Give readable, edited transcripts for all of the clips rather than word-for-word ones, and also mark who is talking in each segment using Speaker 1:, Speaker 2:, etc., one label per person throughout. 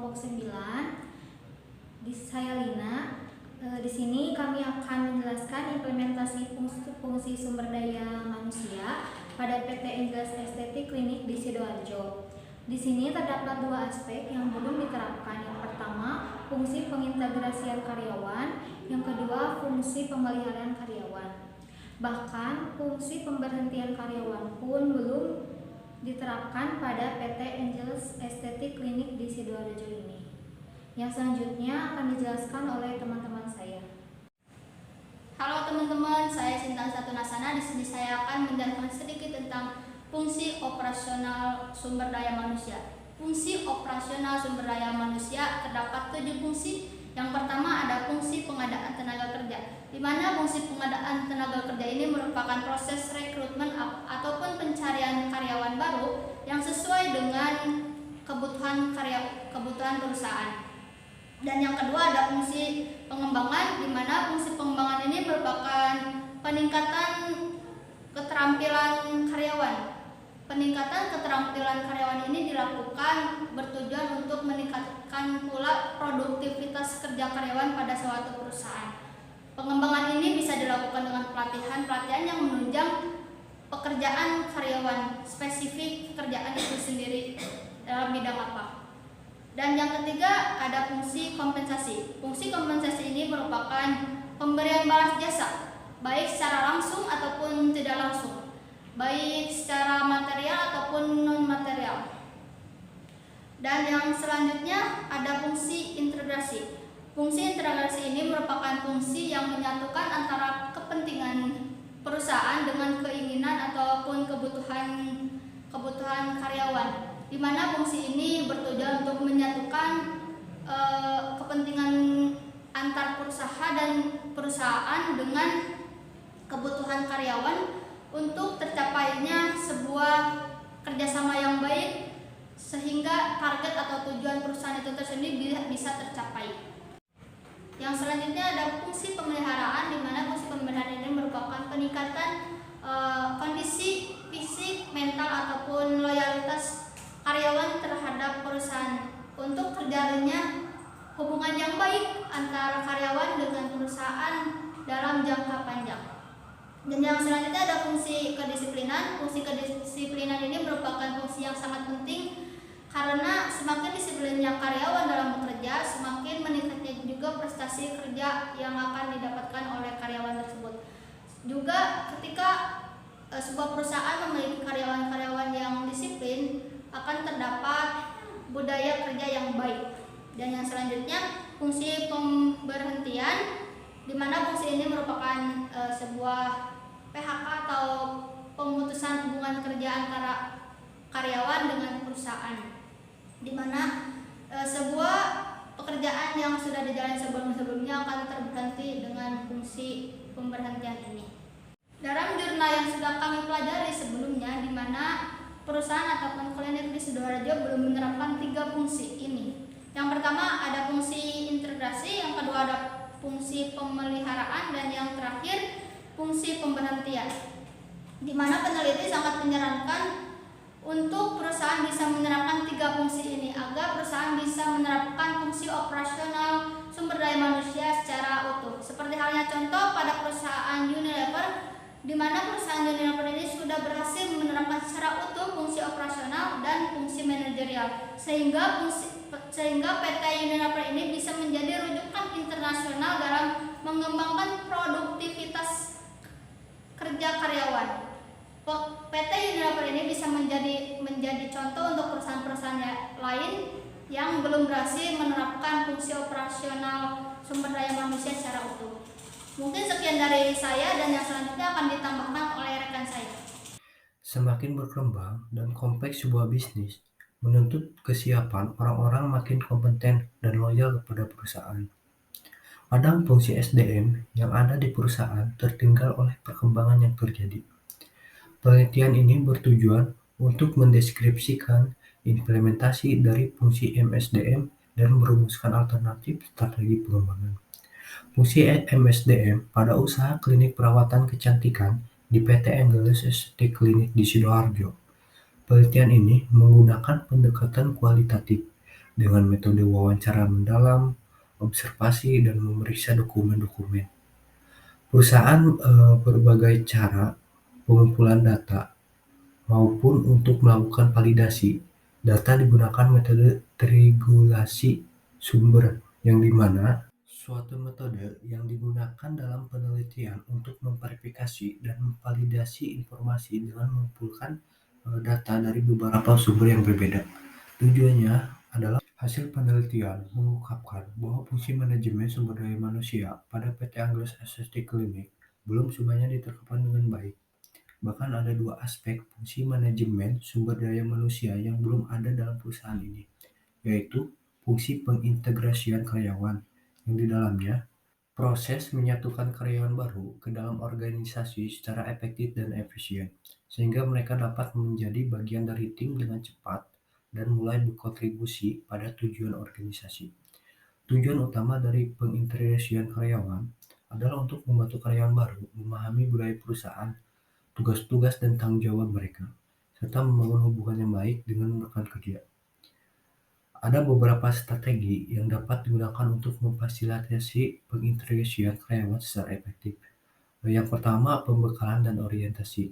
Speaker 1: kelompok 9. Saya Lina. Di sini kami akan menjelaskan implementasi fungsi sumber daya manusia pada PT Angeles Estetik Klinik di Sidoarjo. Di sini terdapat dua aspek yang belum diterapkan. Yang pertama, fungsi pengintegrasian karyawan. Yang kedua, fungsi pemeliharaan karyawan. Bahkan, fungsi pemberhentian karyawan pun belum diterapkan pada PT Angeles Estetik Klinik di Sidoarjo ini. Yang selanjutnya akan dijelaskan oleh teman-teman saya.
Speaker 2: Halo teman-teman, saya Sinta Satunasana. Di sini saya akan menjelaskan sedikit tentang fungsi operasional sumber daya manusia. Fungsi operasional sumber daya manusia terdapat 7 fungsi. Yang pertama ada fungsi pengadaan tenaga kerja, di mana fungsi pengadaan tenaga kerja ini merupakan proses rekrutmen ataupun pencarian karyawan baru yang sesuai dengan kebutuhan perusahaan. Dan yang kedua ada fungsi pengembangan, di mana fungsi pengembangan ini merupakan peningkatan keterampilan karyawan. Peningkatan keterampilan karyawan ini dilakukan bertujuan untuk meningkatkan pula produktivitas kerja karyawan pada suatu perusahaan. Pengembangan ini bisa dilakukan dengan pelatihan yang menunjang pekerjaan karyawan, spesifik pekerjaan itu sendiri dalam bidang apa. Dan yang ketiga ada fungsi kompensasi. Fungsi kompensasi ini merupakan pemberian balas jasa, baik secara langsung ataupun tidak langsung, baik secara material ataupun non material. Dan yang selanjutnya ada fungsi integrasi. Fungsi integrasi ini merupakan fungsi yang menyatukan antara kepentingan perusahaan dengan keinginan ataupun kebutuhan karyawan, di mana fungsi ini bertujuan untuk menyatukan kepentingan antar perusahaan dengan kebutuhan karyawan untuk tercapainya sebuah kerjasama yang baik, sehingga target atau tujuan perusahaan itu tersendiri bisa tercapai. Yang selanjutnya ada fungsi pemeliharaan, di mana fungsi pemeliharaan ini merupakan peningkatan kondisi fisik, mental ataupun loyalitas karyawan terhadap perusahaan untuk terjalinnya hubungan yang baik antara karyawan dengan perusahaan dalam jangka panjang. Dan yang selanjutnya ada fungsi kedisiplinan. Fungsi kedisiplinan ini merupakan fungsi yang sangat penting karena semakin disiplinnya karyawan dalam bekerja, semakin meningkatnya juga prestasi kerja yang akan didapatkan oleh karyawan tersebut. Juga ketika sebuah perusahaan memiliki karyawan-karyawan yang disiplin, akan terdapat budaya kerja yang baik. Dan yang selanjutnya fungsi pemberhentian, di mana fungsi ini merupakan sebuah PHK atau pemutusan hubungan kerja antara karyawan dengan perusahaan, di mana sebuah pekerjaan yang sudah dijalani sebelum-sebelumnya akan terberhenti dengan fungsi pemberhentian ini. Dalam jurnal yang sudah kami pelajari sebelumnya, di mana perusahaan ataupun klinik di Sidoarjo belum menerapkan 3 fungsi ini. Yang pertama ada fungsi integrasi, yang kedua ada fungsi pemeliharaan, dan yang terakhir fungsi pemberhentian. Di mana peneliti sangat menyarankan untuk perusahaan bisa menerapkan 3 fungsi ini agar perusahaan bisa menerapkan fungsi operasional sumber daya manusia secara utuh. Seperti halnya contoh pada perusahaan Unilever, di mana perusahaan Unilever ini sudah berhasil menerapkan secara utuh fungsi operasional dan fungsi manajerial, sehingga PT Unilever ini bisa menjadi rujukan internasional dalam mengembangkan produktivitas kerja karyawan. PT Unilever ini bisa menjadi contoh untuk perusahaan-perusahaan lain yang belum berhasil menerapkan fungsi operasional sumber daya manusia secara utuh. Mungkin sekian dari saya, dan yang selanjutnya akan ditambahkan oleh rekan saya.
Speaker 3: Semakin berkembang dan kompleks sebuah bisnis menuntut kesiapan orang-orang makin kompeten dan loyal kepada perusahaan. Kadang fungsi SDM yang ada di perusahaan tertinggal oleh perkembangan yang terjadi. Penelitian ini bertujuan untuk mendeskripsikan implementasi dari fungsi MSDM dan merumuskan alternatif strategi pengembangan. Fungsi MSDM pada usaha klinik perawatan kecantikan di PT Angeles Estetik Klinik di Sidoarjo. Penelitian ini menggunakan pendekatan kualitatif dengan metode wawancara mendalam, observasi, dan memeriksa dokumen-dokumen. Perusahaan berbagai cara pengumpulan data maupun untuk melakukan validasi. Data digunakan metode triangulasi sumber, yang dimana suatu metode yang digunakan dalam penelitian untuk memverifikasi dan memvalidasi informasi dengan mengumpulkan data dari beberapa sumber yang berbeda. Tujuannya adalah hasil penelitian mengungkapkan bahwa fungsi manajemen sumber daya manusia pada PT Anggles SST Klinik belum semuanya diterapkan dengan baik. Bahkan ada dua aspek fungsi manajemen sumber daya manusia yang belum ada dalam perusahaan ini, yaitu fungsi pengintegrasian karyawan, yang di dalamnya proses menyatukan karyawan baru ke dalam organisasi secara efektif dan efisien, sehingga mereka dapat menjadi bagian dari tim dengan cepat dan mulai berkontribusi pada tujuan organisasi. Tujuan utama dari pengintegrasian karyawan adalah untuk membantu karyawan baru memahami budaya perusahaan, tugas-tugas dan tanggung jawab mereka, serta membangun hubungan yang baik dengan rekan kerja. Ada beberapa strategi yang dapat digunakan untuk memfasilitasi pengintegrasian karyawan secara efektif. Yang pertama, pembekalan dan orientasi.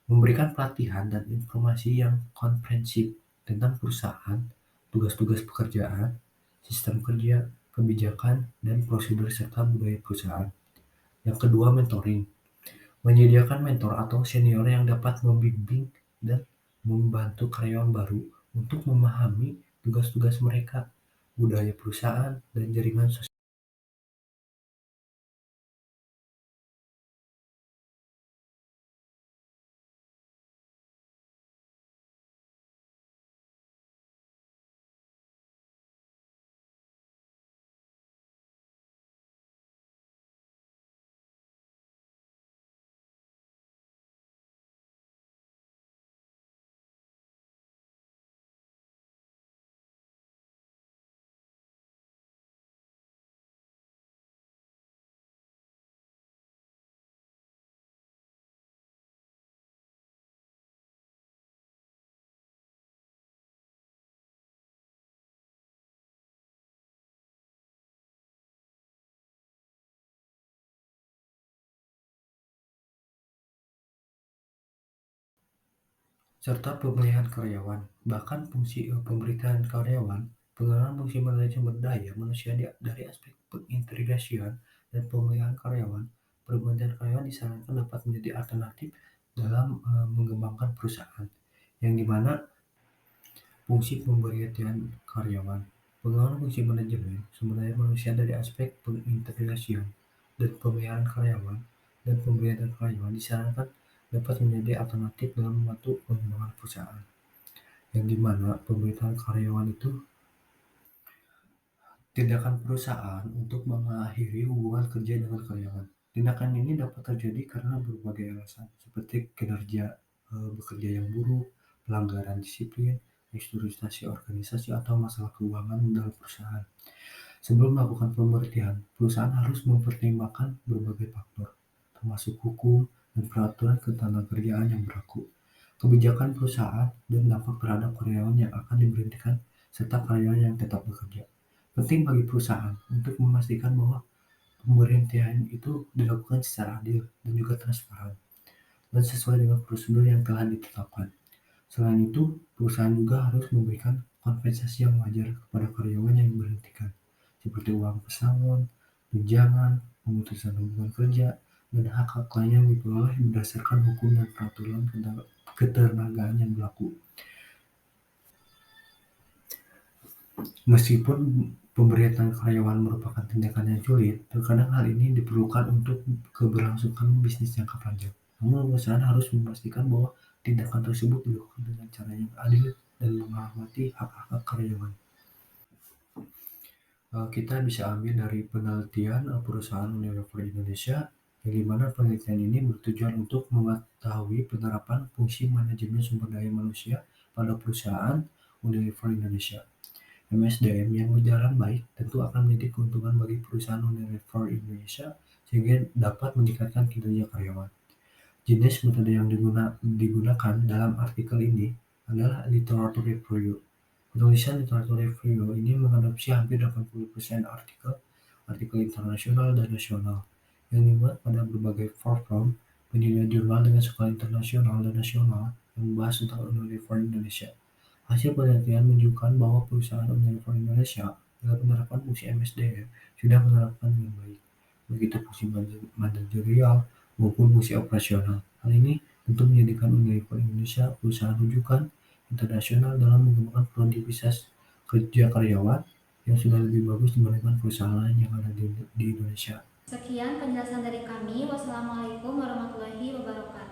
Speaker 3: Memberikan pelatihan dan informasi yang komprehensif tentang perusahaan, tugas-tugas pekerjaan, sistem kerja, kebijakan, dan prosedur serta budaya perusahaan. Yang kedua, mentoring. Menyediakan mentor atau senior yang dapat membimbing dan membantu karyawan baru untuk memahami tugas-tugas mereka, budaya perusahaan, dan jaringan sosial. Serta pemilihan karyawan. Bahkan fungsi pemberitaan karyawan, pengenalan fungsi manajemen sumber daya manusia dari aspek pengintegrasian dan pemilihan karyawan. Pemilihan karyawan disarankan dapat menjadi alternatif dalam mengembangkan perusahaan, yang dimana fungsi pemberitaan karyawan, pengenalan fungsi manajemen sumber daya manusia dari aspek pengintegrasian dan pemeliharaan karyawan, dan pemberitaan karyawan disarankan dapat menjadi alternatif dalam membantu pengembangan perusahaan, yang dimana pemberitaan karyawan itu tindakan perusahaan untuk mengakhiri hubungan kerja dengan karyawan. Tindakan ini dapat terjadi karena berbagai alasan, seperti kinerja bekerja yang buruk, pelanggaran disiplin, restrukturisasi organisasi, atau masalah keuangan dalam perusahaan. Sebelum melakukan pemberhentian, perusahaan harus mempertimbangkan berbagai faktor, termasuk hukum dan peraturan ketenagakerjaan yang berlaku, kebijakan perusahaan, dan dampak terhadap karyawan yang akan diberhentikan serta karyawan yang tetap bekerja. Penting bagi perusahaan untuk memastikan bahwa pemberhentian itu dilakukan secara adil dan juga transparan, dan sesuai dengan prosedur yang telah ditetapkan. Selain itu, perusahaan juga harus memberikan kompensasi yang wajar kepada karyawan yang diberhentikan, seperti uang pesangon, tunjangan, pemutusan hubungan kerja, dan hak-hak lain yang diperoleh berdasarkan hukum dan peraturan ketenagaan yang berlaku. Meskipun pemberhentian karyawan merupakan tindakan yang sulit, terkadang hal ini diperlukan untuk keberlangsungan bisnis jangka panjang. Namun perusahaan harus memastikan bahwa tindakan tersebut dilakukan dengan cara yang adil dan menghormati hak-hak karyawan. Kita bisa ambil dari penelitian perusahaan Unilever Indonesia, yang dimana penelitian ini bertujuan untuk mengetahui penerapan fungsi manajemen sumber daya manusia pada perusahaan Unilever Indonesia. MSDM yang berjalan baik tentu akan menjadi keuntungan bagi perusahaan Unilever Indonesia, sehingga dapat meningkatkan kinerja karyawan. Jenis metode yang digunakan dalam artikel ini adalah literatur review. Penulisan literatur review ini mengadopsi hampir 80% artikel internasional dan nasional yang dibuat pada berbagai forum penyedia jurnal dengan skala internasional dan nasional yang membahas tentang Unilever Indonesia. Hasil penelitian menunjukkan bahwa perusahaan Unilever Indonesia dalam menerapkan fungsi MSDM sudah menerapkan dengan baik, begitu fungsi manajerial maupun fungsi operasional. Hal ini tentu menjadikan Unilever Indonesia perusahaan rujukan internasional dalam mengembangkan produktivitas kerja karyawan yang sudah lebih bagus dibandingkan perusahaan lain yang ada di Indonesia.
Speaker 1: Sekian penjelasan dari kami. Wassalamualaikum warahmatullahi wabarakatuh.